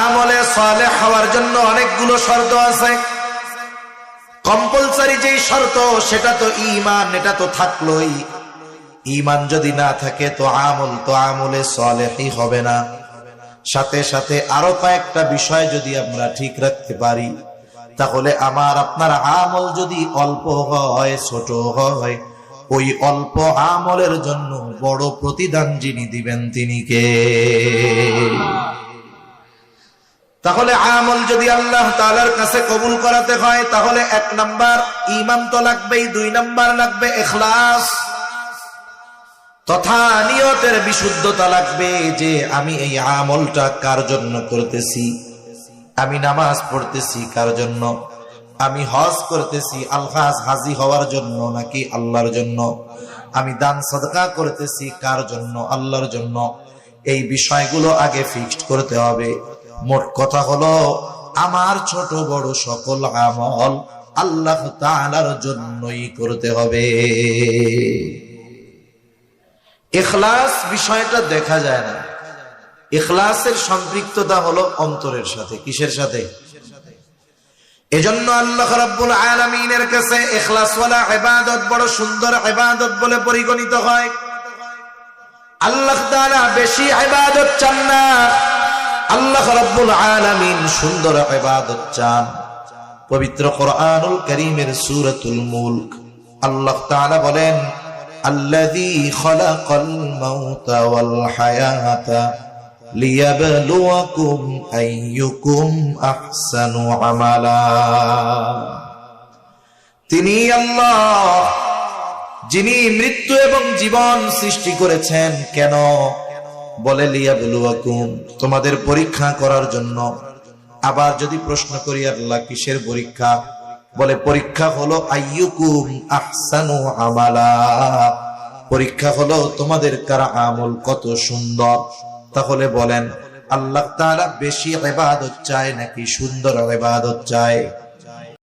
আমলে সালেহ হওয়ার জন্য অনেকগুলো শর্ত আছে। কম্পালসারি যেই শর্ত সেটা তো ঈমান, এটা তো থাকলোই। ঈমান যদি না থাকে তো আমলে সালেহই হবে না। সাথে সাথে আরো কয়েকটা বিষয় যদি আমরা ঠিক রাখতে পারি, তাহলে আমার আপনার আমল যদি অল্প হয়, ছোট হয়, ওই অল্প আমলের জন্য বড় প্রতিদান যিনি দিবেন তিনি কে? তাহলে আমল যদি আল্লাহ তাআলার কাছে কবুল করাতে হয়, তাহলে 1 নাম্বার ঈমান তো লাগবেই, 2 নাম্বার লাগবে ইখলাস তথা নিয়তের বিশুদ্ধতা লাগবে, যে আমি এই আমলটা কার জন্য করতেছি। আমি নামাজ পড়তেছি কার জন্য? আমি হজ করতেছি হাজি হওয়ার জন্য নাকি আল্লাহর জন্য? আমি দান সাদকা করতেছি কার জন্য? আল্লাহর জন্য। এই বিষয়গুলো আগে ফিক্সড করতে হবে। মোট কথা হলো, আমার ছোট বড় সকল আমল আল্লাহ তাআলার জন্যই করতে হবে। ইখলাস বিষয়টা দেখা যায় না। ইখলাসের সম্পৃক্ততা হলো অন্তরের সাথে। কিসের সাথে? এজন্য আল্লাহ রাব্বুল আলামিনের কাছে ইখলাসওয়ালা ইবাদত বড় সুন্দর ইবাদত বলে পরিগণিত হয়। আল্লাহ তাআলা বেশি ইবাদত চান না, আল্লাহ রাব্বুল আলামিন সুন্দর ইবাদত চান। পবিত্র কোরআনুল কারীমের সূরাতুল মুলক আল্লাহ তাআলা বলেন, আল্লাযী খালাকাল মাউতা ওয়াল হায়াতা লিয়াবলুয়াকুম আইয়ুকুম আহসানু আমালা। তিনি আল্লাহ যিনি মৃত্যু এবং জীবন সৃষ্টি করেছেন। কেন? বলে লিয়াবলুয়াকুম, তোমাদের পরীক্ষা করার জন্য। আবার যদি প্রশ্ন করি আল্লাহ কিসের পরীক্ষা? বলে পরীক্ষা হলো আইয়ুকুম আহসানু আমালা, পরীক্ষা হলো তোমাদের কার আমল কত সুন্দর। তাহলে বলেন আল্লাহ তাআলা বেশি ইবাদত চায় নাকি সুন্দর ইবাদত চায়?